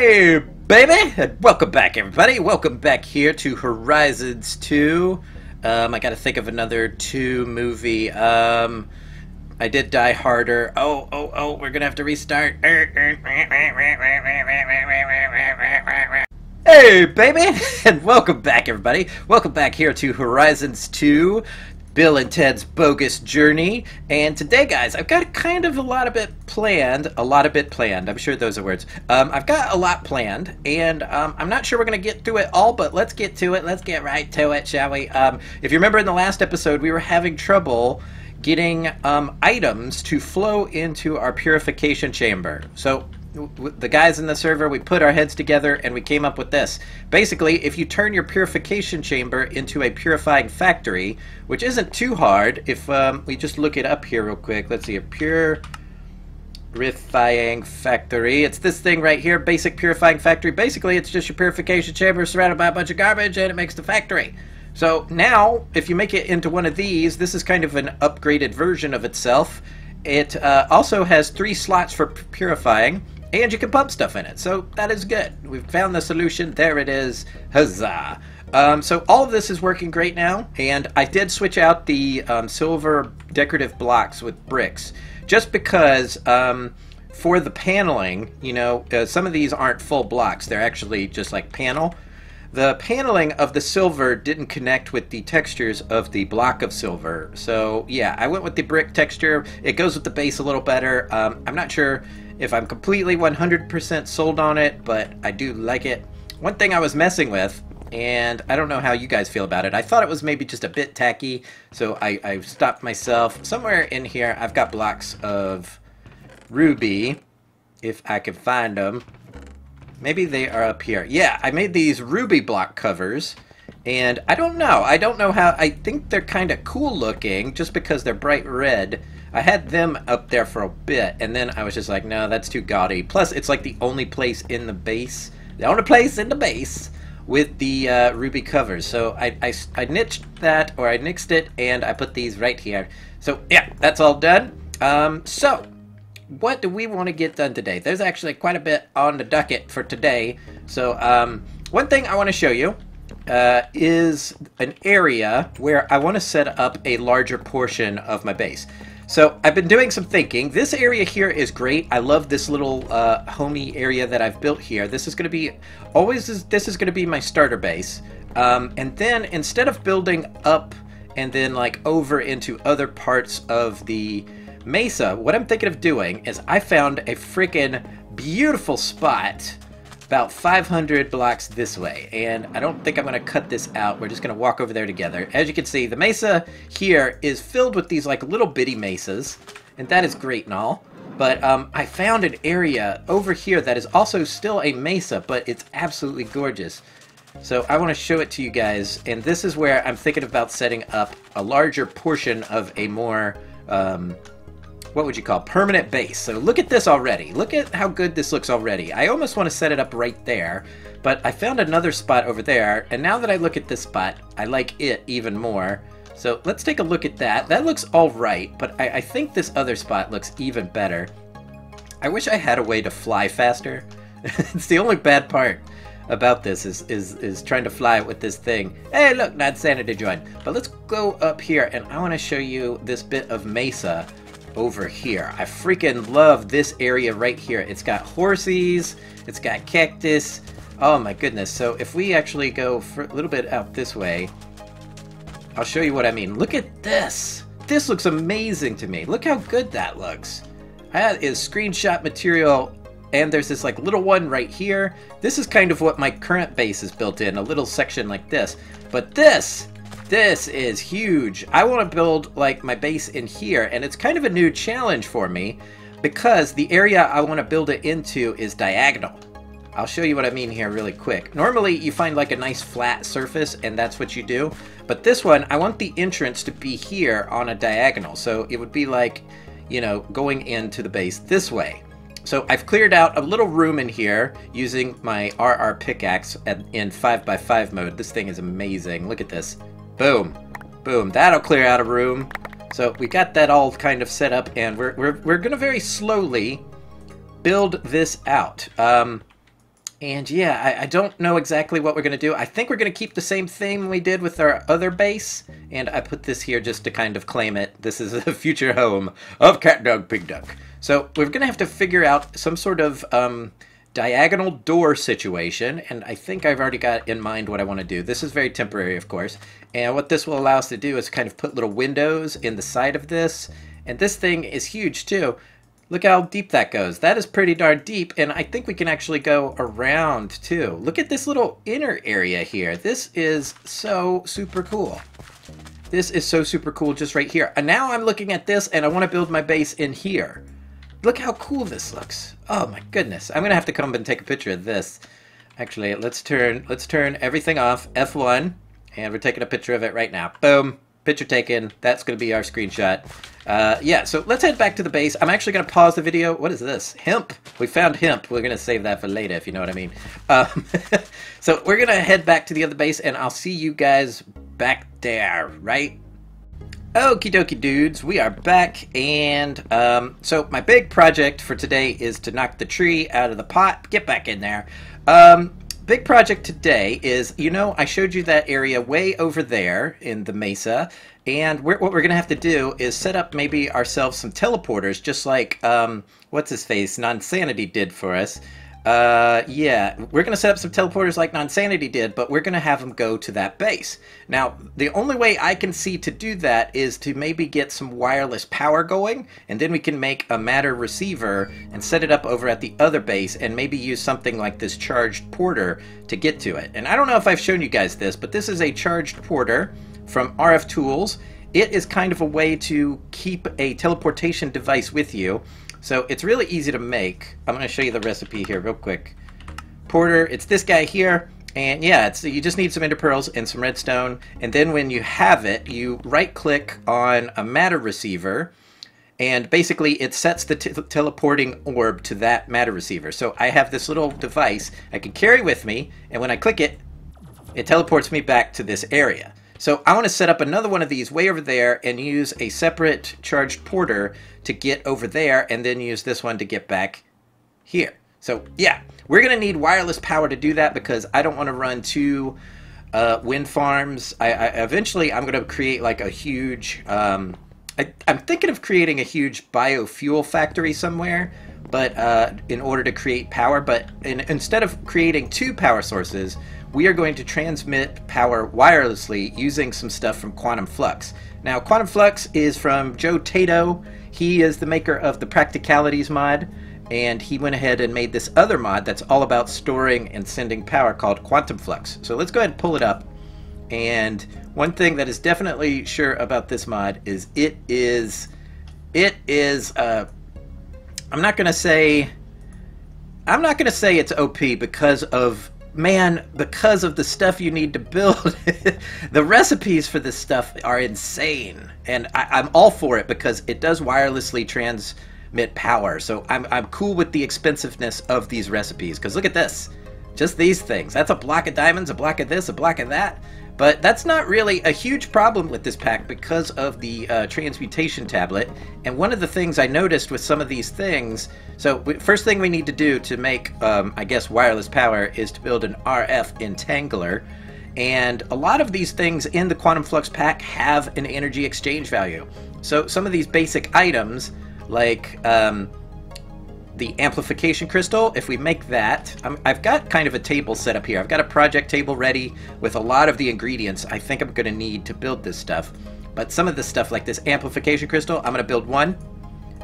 Hey, baby! And welcome back, everybody. Welcome back here to Horizons 2. I gotta think of another 2 movie. I did Die Harder. Oh, we're gonna have to restart. Hey, baby! And welcome back, everybody. Welcome back here to Horizons 2. Bill and Ted's Bogus Journey. And today, guys, I've got kind of a lot of it planned. I'm sure those are words. I've got a lot planned, and I'm not sure we're going to get through it all, but let's get to it. Let's get right to it, shall we? If you remember in the last episode, we were having trouble getting items to flow into our purification chamber. So the guys in the server, we put our heads together and we came up with this. Basically, if you turn your purification chamber into a purifying factory, which isn't too hard, if we just look it up here real quick. Let's see, a purifying factory. It's this thing right here, basic purifying factory. Basically, it's just your purification chamber surrounded by a bunch of garbage and it makes the factory. So now, if you make it into one of these, this is kind of an upgraded version of itself. It also has 3 slots for purifying, and you can pump stuff in it, so that is good. We've found the solution. There it is. Huzzah! So all of this is working great now, and I did switch out the silver decorative blocks with bricks, just because for the paneling, you know, some of these aren't full blocks. They're actually just like panel. The paneling of the silver didn't connect with the textures of the block of silver. So yeah, I went with the brick texture. It goes with the base a little better. I'm not sure if I'm completely 100% sold on it, but I do like it. One thing I was messing with, and I don't know how you guys feel about it, I thought it was maybe just a bit tacky, so I stopped myself. Somewhere in here I've got blocks of ruby, if I can find them. Maybe they are up here. Yeah, I made these ruby block covers, and I don't know how. I think they're kind of cool looking just because they're bright red. I had them up there for a bit, and then I was just like, no, that's too gaudy. Plus, it's like the only place in the base, with the ruby covers. So I niched that, or I nixed it, and I put these right here. So yeah, that's all done. So what do we want to get done today? There's actually quite a bit on the docket for today. So one thing I want to show you is an area where I want to set up a larger portion of my base. So I've been doing some thinking. This area here is great. I love this little homey area that I've built here. This is going to be this is going to be my starter base. And then instead of building up and then like over into other parts of the mesa, what I'm thinking of doing is I found a freaking beautiful spot about 500 blocks this way, and I don't think I'm going to cut this out. We're just going to walk over there together. As you can see, the mesa here is filled with these like little bitty mesas, and that is great and all, but I found an area over here that is also still a mesa, but it's absolutely gorgeous. So I want to show it to you guys, and this is where I'm thinking about setting up a larger portion of a more what would you call permanent base. So look at this already. Look at how good this looks already. I almost want to set it up right there, but I found another spot over there, and now that I look at this spot, I like it even more. So let's take a look at that. That looks all right, but I think this other spot looks even better. I wish I had a way to fly faster. It's the only bad part about this is trying to fly with this thing. Hey, look, not sanity join. But let's go up here, and I want to show you this bit of mesa over here. I freaking love this area right here. It's got horsies, it's got cactus. Oh my goodness. So if we actually go for a little bit out this way, I'll show you what I mean. Look at this. This looks amazing to me. Look how good that looks. That is screenshot material, and there's this like little one right here. This is kind of what my current base is built in, a little section like this. But this is huge. I want to build like my base in here, and it's kind of a new challenge for me because the area I want to build it into is diagonal. I'll show you what I mean here really quick. Normally you find like a nice flat surface and that's what you do, but this one I want the entrance to be here on a diagonal, so it would be like, you know, going into the base this way. So I've cleared out a little room in here using my RR pickaxe in 5x5 mode. This thing is amazing. Look at this. Boom, boom, that'll clear out a room. So we got that all kind of set up, and we're gonna very slowly build this out. And yeah, I don't know exactly what we're going to do. I think we're going to keep the same theme we did with our other base. And I put this here just to kind of claim it. This is the future home of catdogpigduck. So we're going to have to figure out some sort of diagonal door situation. And I think I've already got in mind what I want to do. This is very temporary, of course. And what this will allow us to do is kind of put little windows in the side of this. And this thing is huge too. Look how deep that goes. That is pretty darn deep, and I think we can actually go around too. Look at this little inner area here. This is so super cool. This is so super cool just right here. And now I'm looking at this and I want to build my base in here. Look how cool this looks. Oh my goodness. I'm gonna have to come and take a picture of this. Actually, let's turn everything off. F1, and we're taking a picture of it right now. Boom. Picture taken. That's going to be our screenshot. Yeah, so let's head back to the base. I'm actually going to pause the video. What is this? Hemp. We found hemp. We're going to save that for later, if you know what I mean. So we're going to head back to the other base, and I'll see you guys back there, right? Okie dokie, dudes. We are back, and so my big project for today is to knock the tree out of the pot. Get back in there. Big project today is, you know, I showed you that area way over there in the mesa, and what we're going to have to do is set up maybe ourselves some teleporters, just like, what's-his-face, Non-Sanity did for us. Yeah, we're going to set up some teleporters like Non-Sanity did, but we're going to have them go to that base. Now, the only way I can see to do that is to maybe get some wireless power going, and then we can make a matter receiver and set it up over at the other base and maybe use something like this charged porter to get to it. And I don't know if I've shown you guys this, but this is a charged porter from RF Tools. It is kind of a way to keep a teleportation device with you. So it's really easy to make. I'm going to show you the recipe here real quick. Porter, it's this guy here, and yeah, you just need some ender pearls and some redstone, and then when you have it, you right-click on a matter receiver, and basically it sets the teleporting orb to that matter receiver. So I have this little device I can carry with me, and when I click it, it teleports me back to this area. So I want to set up another one of these way over there and use a separate charged porter to get over there, and then use this one to get back here. So yeah, we're going to need wireless power to do that because I don't want to run two wind farms. Eventually I'm going to create like a huge, I'm thinking of creating a huge biofuel factory somewhere, but in order to create power. But instead of creating two power sources, we are going to transmit power wirelessly using some stuff from Quantum Flux. Now, Quantum Flux is from Joe Tato. He is the maker of the Practicalities mod, and he went ahead and made this other mod that's all about storing and sending power called Quantum Flux. So let's go ahead and pull it up. And one thing that is definitely sure about this mod is it is I'm not gonna say it's OP because of the stuff you need to build. The recipes for this stuff are insane, and I'm all for it because it does wirelessly transmit power. So I'm cool with the expensiveness of these recipes, because look at this, just these things. That's a block of diamonds, a block of this, a block of that. But that's not really a huge problem with this pack because of the transmutation tablet. And one of the things I noticed with some of these things, so first thing we need to do to make, I guess, wireless power is to build an RF Entangler. And a lot of these things in the Quantum Flux pack have an energy exchange value. So some of these basic items, like the amplification crystal, if we make that, I've got kind of a table set up here. I've got a project table ready with a lot of the ingredients I think I'm going to need to build this stuff. But some of this stuff, like this amplification crystal, I'm going to build one,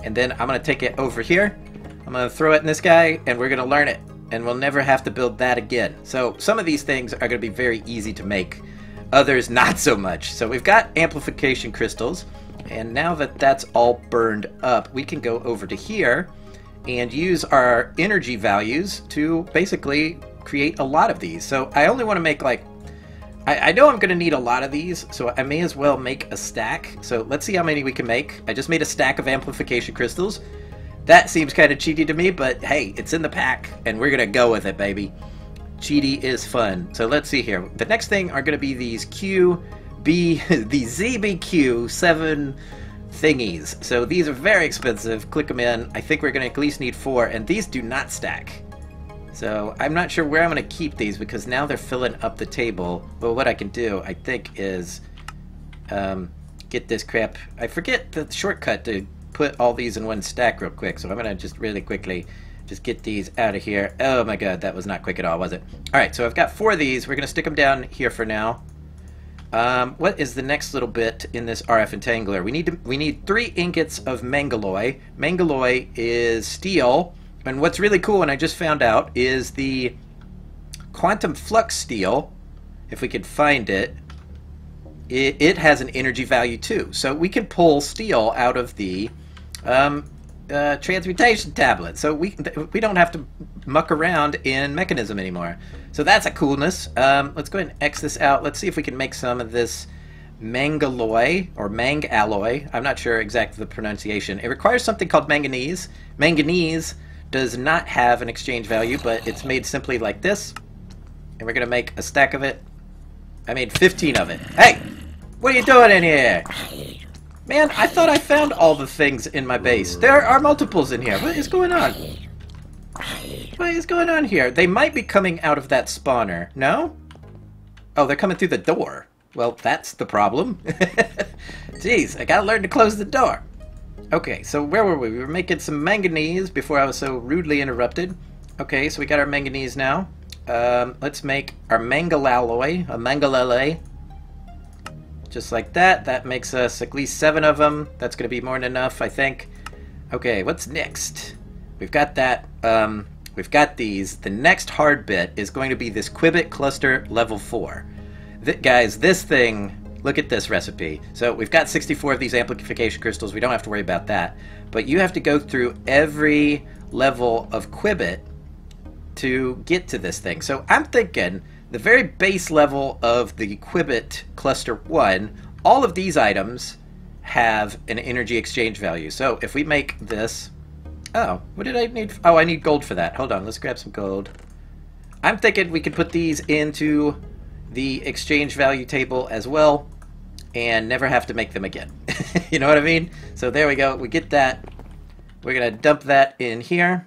and then I'm going to take it over here. I'm going to throw it in this guy, and we're going to learn it, and we'll never have to build that again. So some of these things are going to be very easy to make, others not so much. So we've got amplification crystals, and now that that's all burned up, we can go over to here and use our energy values to basically create a lot of these. So I only want to make like, I know I'm going to need a lot of these, so I may as well make a stack. So let's see how many we can make. I just made a stack of amplification crystals. That seems kind of cheaty to me, but hey, it's in the pack, and we're going to go with it, baby. Cheaty is fun. So let's see here. The next thing are going to be these these ZBQ7 thingies. So these are very expensive. Click them in. I think we're going to at least need 4, and these do not stack. So I'm not sure where I'm going to keep these because now they're filling up the table. But what I can do, I think, is get this crap. I forget the shortcut to put all these in one stack real quick. So I'm going to just really quickly just get these out of here. Oh my god, that was not quick at all, was it? Alright, so I've got 4 of these. We're going to stick them down here for now. What is the next little bit in this RF Entangler? We need 3 ingots of mangalloy. Mangalloy is steel. And what's really cool, and I just found out, is the Quantum Flux steel, if we could find it, it has an energy value too. So we can pull steel out of the transmutation tablet. So we don't have to muck around in mechanism anymore. So that's a coolness. Let's go ahead and X this out. Let's see if we can make some of this mangalloy or mangalloy. I'm not sure exactly the pronunciation. It requires something called manganese. Manganese does not have an exchange value, but it's made simply like this. And we're going to make a stack of it. I made 15 of it. Hey! What are you doing in here? Man, I thought I found all the things in my base. There are multiples in here. What is going on? What is going on here? They might be coming out of that spawner. No? Oh, they're coming through the door. Well, that's the problem. Jeez, I gotta learn to close the door. Okay, so where were we? We were making some manganese before I was so rudely interrupted. Okay, so we got our manganese now. Let's make our mangalalloy, a mangalalloy. Just like that. That makes us at least 7 of them. That's going to be more than enough, I think. Okay, what's next? We've got that. We've got these. The next hard bit is going to be this Qubit Cluster Level 4. Guys, this thing... Look at this recipe. So we've got 64 of these amplification crystals. We don't have to worry about that. But you have to go through every level of Qubit to get to this thing. So I'm thinking the very base level of the Qubit Cluster 1, all of these items have an energy exchange value. So if we make this... Oh, what did I need? Oh, I need gold for that. Hold on, let's grab some gold. I'm thinking we could put these into the exchange value table as well and never have to make them again. You know what I mean? So there we go. We get that. We're going to dump that in here.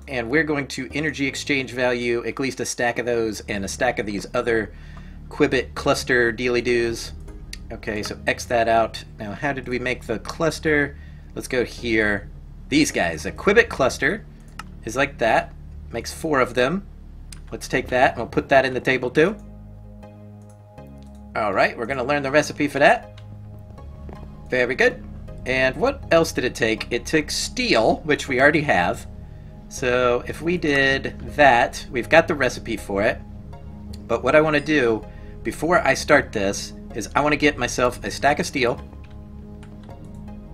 And we're going to energy exchange value at least a stack of those and a stack of these other Qubit cluster dealy-doos. Okay, so X that out. Now, how did we make the cluster? Let's go here. These guys. A Qubit cluster is like that. Makes 4 of them. Let's take that and we'll put that in the table too. Alright, we're going to learn the recipe for that. Very good. And what else did it take? It took steel, which we already have. So if we did that, we've got the recipe for it. But what I want to do before I start this is I want to get myself a stack of steel.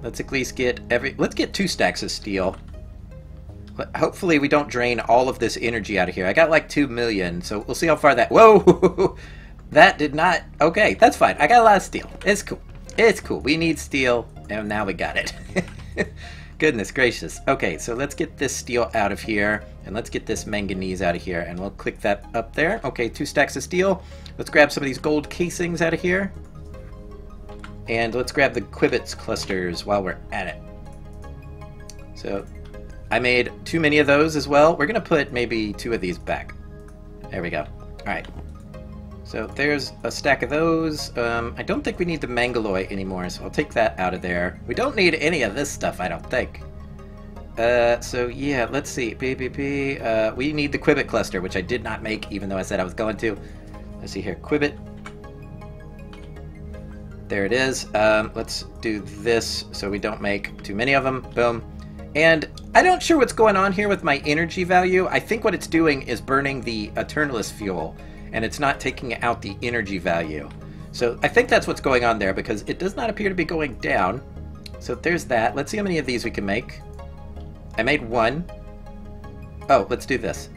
Let's at least get let's get 2 stacks of steel. Hopefully we don't drain all of this energy out of here. I got like 2 million, so we'll see how far that... Whoa! That did not... Okay, that's fine. I got a lot of steel. It's cool. It's cool. We need steel, and now we got it. Goodness gracious. Okay, so let's get this steel out of here, and let's get this manganese out of here, and we'll click that up there. Okay, 2 stacks of steel. Let's grab some of these gold casings out of here. And let's grab the Qubits clusters while we're at it. So, I made too many of those as well. We're going to put maybe 2 of these back. There we go. Alright. So there's a stack of those. I don't think we need the mangalloy anymore, so I'll take that out of there. We don't need any of this stuff, I don't think. So yeah, let's see. We need the Qubit cluster, which I did not make, even though I said I was going to. Let's see here. Qubit. There it is. Let's do this so we don't make too many of them. Boom. And I'm not sure what's going on here with my energy value. I think what it's doing is burning the Eternalist fuel, and it's not taking out the energy value. So I think that's what's going on there, because it does not appear to be going down. So there's that. Let's see how many of these we can make. I made 1. Oh, let's do this.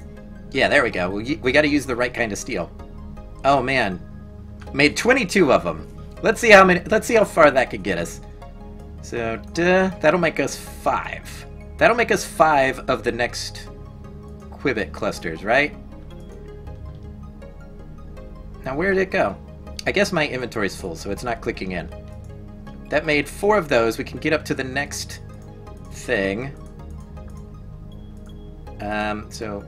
Yeah, there we go. We got to use the right kind of steel. Oh man, made 22 of them. Let's see how many. Let's see how far that could get us. So that'll make us 5. That'll make us 5 of the next Qubit clusters, right? Now where did it go? I guess my inventory's full, so it's not clicking in. That made 4 of those. We can get up to the next thing. So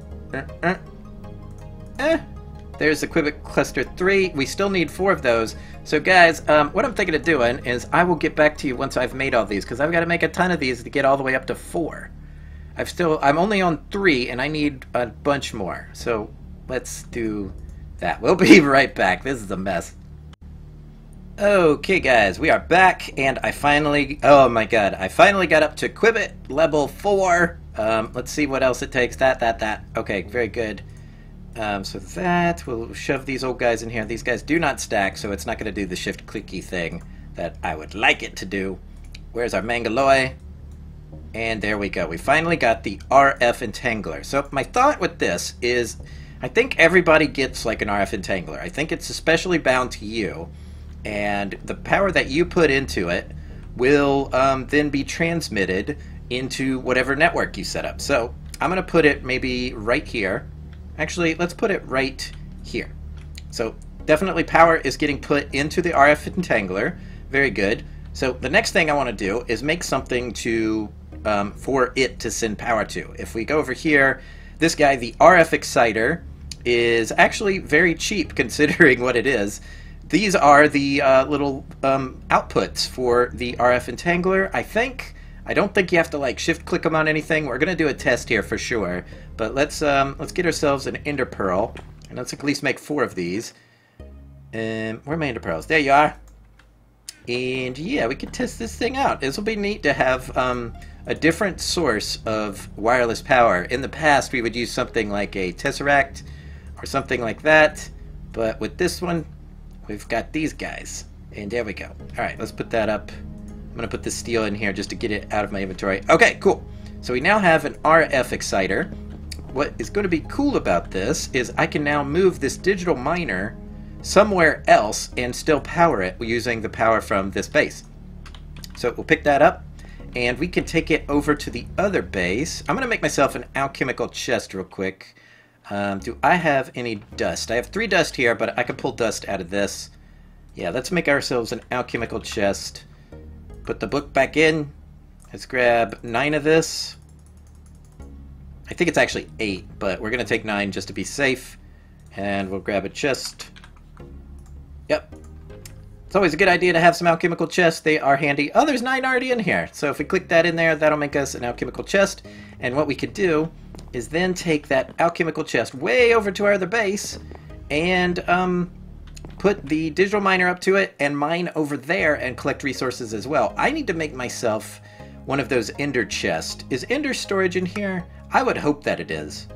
There's the Quibic Cluster 3. We still need 4 of those. So guys, what I'm thinking of doing is I will get back to you once I've made all these, because I've got to make a ton of these to get all the way up to 4. I'm only on 3, and I need a bunch more. So let's do that. We'll be right back. This is a mess. Okay guys, we are back, and I finally, oh my god, I finally got up to Quibbit level 4. Let's see what else it takes. That. Okay, very good. So that, we'll shove these old guys in here. These guys do not stack, so it's not going to do the shift-clicky thing that I would like it to do. Where's our Mangaloy? And there we go. We finally got the RF Entangler. So my thought with this is, I think everybody gets like an RF Entangler. I think it's especially bound to you, and the power that you put into it will then be transmitted into whatever network you set up. So I'm going to put it maybe right here. Actually, let's put it right here. So definitely power is getting put into the RF Entangler. Very good. So the next thing I want to do is make something to for it to send power to. If we go over here, this guy, the RF Exciter, is actually very cheap considering what it is. These are the little outputs for the RF Entangler, I think. I don't think you have to like shift click them on anything. We're gonna do a test here for sure, but let's get ourselves an Ender Pearl, and let's at least make 4 of these. Where are my Ender Pearls? There you are. And yeah, we can test this thing out. This will be neat to have a different source of wireless power. In the past, we would use something like a Tesseract or something like that, but with this one, we've got these guys. And there we go. All right, let's put that up. I'm going to put this steel in here just to get it out of my inventory. Okay, cool. So we now have an RF Exciter. What is going to be cool about this is I can now move this digital miner somewhere else and still power it using the power from this base. So we'll pick that up, and we can take it over to the other base. I'm going to make myself an alchemical chest real quick. Do I have any dust? I have 3 dust here, but I can pull dust out of this. Yeah, let's make ourselves an alchemical chest. Put the book back in. Let's grab 9 of this. I think it's actually 8, but we're going to take 9 just to be safe. And we'll grab a chest. Yep. It's always a good idea to have some alchemical chests. They are handy. Oh, there's 9 already in here. So if we click that in there, that'll make us an alchemical chest. And what we could do is then take that alchemical chest way over to our other base and put the digital miner up to it and mine over there and collect resources as well. I need to make myself one of those ender chests. Is ender storage in here? I would hope that it is.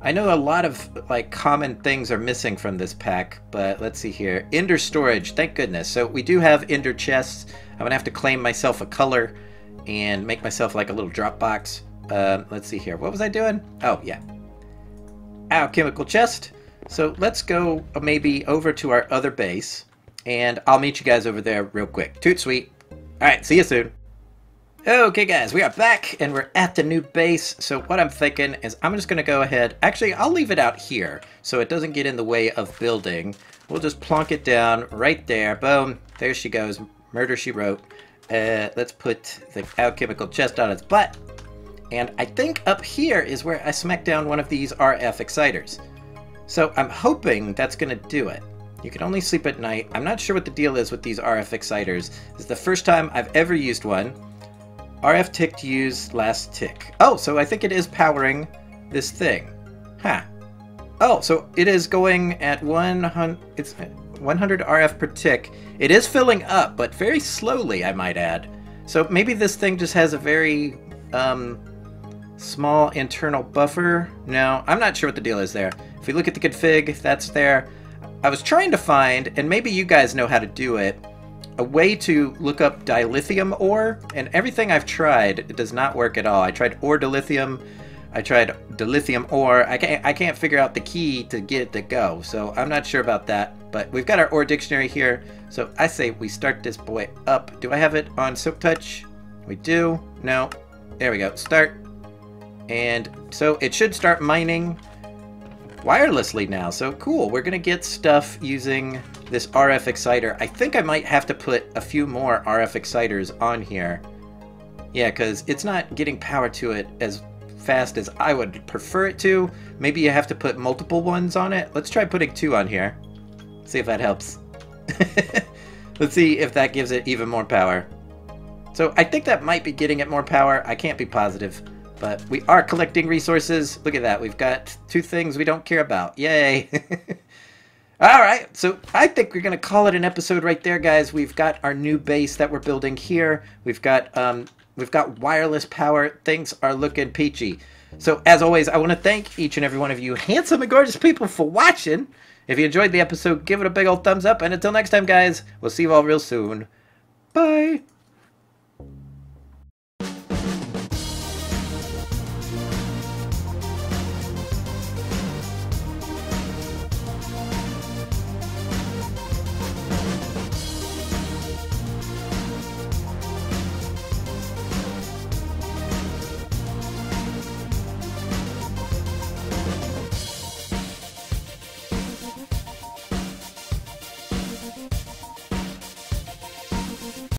I know a lot of like common things are missing from this pack, but let's see here. Ender storage, thank goodness. So we do have ender chests. I'm gonna have to claim myself a color and make myself like a little drop box. Let's see here. What was I doing? Oh yeah. Alchemical chest. So let's go maybe over to our other base, and I'll meet you guys over there real quick. Toot sweet. Alright, see you soon. Okay guys, we are back, and we're at the new base. So what I'm thinking is I'm just going to go ahead. Actually, I'll leave it out here so it doesn't get in the way of building. We'll just plonk it down right there. Boom. There she goes. Murder, she wrote. Let's put the alchemical chest on its butt. And I think up here is where I smack down one of these RF exciters. So I'm hoping that's going to do it. You can only sleep at night. I'm not sure what the deal is with these RF exciters. This is the first time I've ever used one. RF tick to use last tick. Oh, so I think it is powering this thing. Huh. Oh, so it is going at 100, it's 100 RF per tick. It is filling up, but very slowly, I might add. So maybe this thing just has a very small internal buffer. No, I'm not sure what the deal is there. If we look at the config, that's there. I was trying to find, and maybe you guys know how to do it, a way to look up dilithium ore, and everything I've tried, it does not work at all. I tried ore dilithium, I tried dilithium ore. I can't figure out the key to get it to go, so I'm not sure about that. But we've got our ore dictionary here, so I say we start this boy up. Do I have it on Silk Touch? We do. No. There we go. Start. And so it should start mining wirelessly now. So cool. We're going to get stuff using this RF exciter. I think I might have to put a few more RF exciters on here. Yeah, because it's not getting power to it as fast as I would prefer it to. Maybe you have to put multiple ones on it. Let's try putting 2 on here. See if that helps. Let's see if that gives it even more power. So I think that might be getting it more power. I can't be positive. But we are collecting resources. Look at that. We've got 2 things we don't care about. Yay. Alright, so I think we're going to call it an episode right there, guys. We've got our new base that we're building here. We've got wireless power. Things are looking peachy. So, as always, I want to thank each and every one of you handsome and gorgeous people for watching. If you enjoyed the episode, give it a big old thumbs up. And until next time, guys, we'll see you all real soon. Bye.